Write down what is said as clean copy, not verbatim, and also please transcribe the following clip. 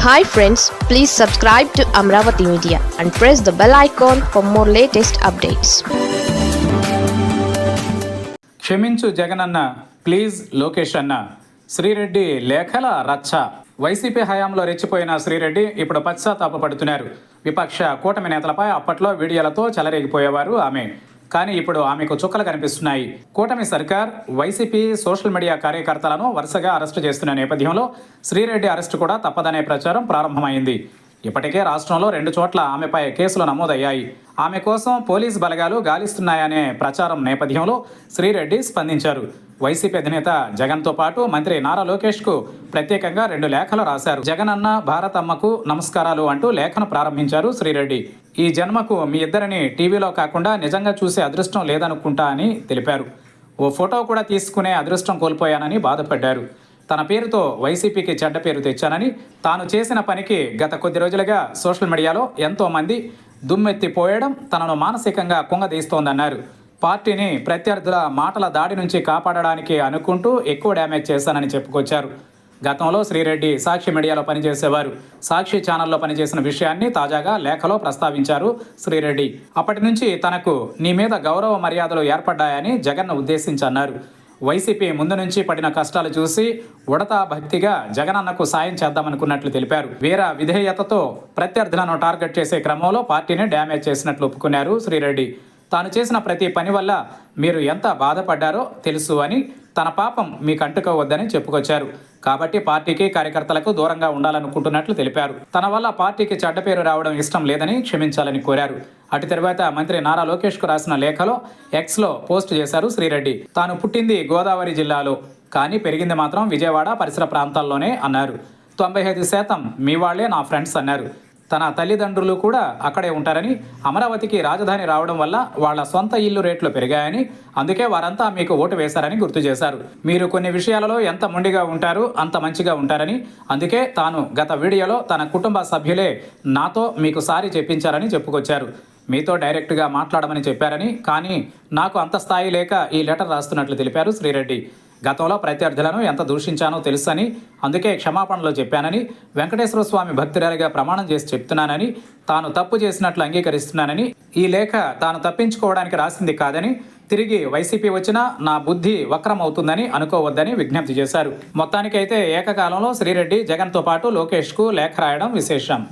Hi friends, please subscribe to Amravati Media and press the bell icon for more latest updates. క్షమించు Jagananna, please Lokesh అన్న. శ్రీరెడ్డి లేఖల రచ్చ. YCP హయాంలో రెచ్చిపోయిన శ్రీరెడ్డి ఇప్పుడు పశ్చాత్తాపపడుతున్నారు. విపక్ష కూటమి నేతలపై అప్పట్లో వీడియోలతో చెలరేగిపోయేవారు ఆమె. కానీ ఇప్పుడు ఆమెకు చుక్కలు కనిపిస్తున్నాయి. కూటమి సర్కార్ వైసీపీ సోషల్ మీడియా కార్యకర్తలను వరుసగా అరెస్టు చేస్తున్న నేపథ్యంలో శ్రీరెడ్డి అరెస్టు కూడా తప్పదనే ప్రచారం ప్రారంభమైంది. ఇప్పటికే రాష్ట్రంలో 2 చోట్ల ఆమెపై కేసులు నమోదయ్యాయి. ఆమె కోసం పోలీసు బలగాలు గాలిస్తున్నాయనే ప్రచారం నేపథ్యంలో శ్రీరెడ్డి స్పందించారు. వైసీపీ అధినేత జగన్తో పాటు మంత్రి నారా లోకేష్కు ప్రత్యేకంగా 2 లేఖలు రాశారు. జగనన్న, భారతమ్మకు నమస్కారాలు అంటూ లేఖను ప్రారంభించారు శ్రీరెడ్డి. ఈ జన్మకు మీ ఇద్దరిని టీవీలో కాకుండా నిజంగా చూసే అదృష్టం లేదనుకుంటా అని తెలిపారు. ఓ ఫోటో కూడా తీసుకునే అదృష్టం కోల్పోయానని బాధపడ్డారు. తన పేరుతో వైసీపీకి చెడ్డ పేరు తెచ్చానని, తాను చేసిన పనికి గత కొద్ది రోజులుగా సోషల్ మీడియాలో ఎంతో మంది దుమ్మెత్తిపోయడం తనను మానసికంగా కుంగదీస్తోందన్నారు. పార్టీని ప్రత్యర్థుల మాటల దాడి నుంచి కాపాడడానికి అనుకుంటూ ఎక్కువ డ్యామేజ్ చేశానని చెప్పుకొచ్చారు. గతంలో శ్రీరెడ్డి సాక్షి మీడియాలో పనిచేసేవారు. సాక్షి ఛానల్లో పనిచేసిన విషయాన్ని తాజాగా లేఖలో ప్రస్తావించారు శ్రీరెడ్డి. అప్పటి నుంచి తనకు నీ మీద గౌరవ మర్యాదలు ఏర్పడ్డాయని జగన్ను ఉద్దేశించి అన్నారు. వైసీపీ ముందు నుంచి పడిన కష్టాలు చూసి ఉడతా భక్తిగా జగనన్నకు సాయం చేద్దామనుకున్నట్లు తెలిపారు. వీర విధేయతతో ప్రత్యర్థులను టార్గెట్ చేసే క్రమంలో పార్టీని డ్యామేజ్ చేసినట్లు ఒప్పుకున్నారు శ్రీరెడ్డి. తాను చేసిన ప్రతి పని వల్ల మీరు ఎంత బాధపడ్డారో తెలుసు అని, తన పాపం మీకు అంటుకోవద్దని చెప్పుకొచ్చారు. కాబట్టి పార్టీకి కార్యకర్తలకు దూరంగా ఉండాలనుకుంటున్నట్లు తెలిపారు. తన వల్ల పార్టీకి చెడ్డ పేరు రావడం ఇష్టం లేదని క్షమించాలని కోరారు. అటు తర్వాత మంత్రి నారా లోకేష్కు రాసిన లేఖలో ఎక్స్లో పోస్ట్ చేశారు శ్రీరెడ్డి. తాను పుట్టింది గోదావరి జిల్లాలో, కానీ పెరిగింది మాత్రం విజయవాడ పరిసర ప్రాంతాల్లోనే అన్నారు. 95% మీ వాళ్లే నా ఫ్రెండ్స్ అన్నారు. తన తల్లిదండ్రులు కూడా అక్కడే ఉంటారని, అమరావతికి రాజధాని రావడం వల్ల వాళ్ల సొంత ఇల్లు రేట్లు పెరిగాయని, అందుకే వారంతా మీకు ఓటు వేశారని గుర్తు చేశారు. మీరు కొన్ని విషయాలలో ఎంత మొండిగా ఉంటారు అంత మంచిగా ఉంటారని, అందుకే తాను గత వీడియోలో తన కుటుంబ సభ్యులే నాతో మీకు సారీ చెప్పించారని చెప్పుకొచ్చారు. మీతో డైరెక్ట్గా మాట్లాడమని చెప్పారని, కానీ నాకు అంత స్థాయి లేక ఈ లెటర్ రాస్తున్నట్లు తెలిపారు శ్రీరెడ్డి. గతంలో ప్రత్యర్థులను ఎంత దూషించానో తెలుసని, అందుకే క్షమాపణలు చెప్పానని, వెంకటేశ్వర స్వామి భక్తురాలిగా ప్రమాణం చేసి చెప్తున్నానని, తాను తప్పు చేసినట్లు అంగీకరిస్తున్నానని, ఈ లేఖ తాను తప్పించుకోవడానికి రాసింది కాదని, తిరిగి వైసీపీ వచ్చినా నా బుద్ధి వక్రమవుతుందని అనుకోవద్దని విజ్ఞప్తి చేశారు. మొత్తానికైతే ఏకకాలంలో శ్రీరెడ్డి జగన్తో పాటు లోకేష్కు లేఖ రాయడం విశేషం.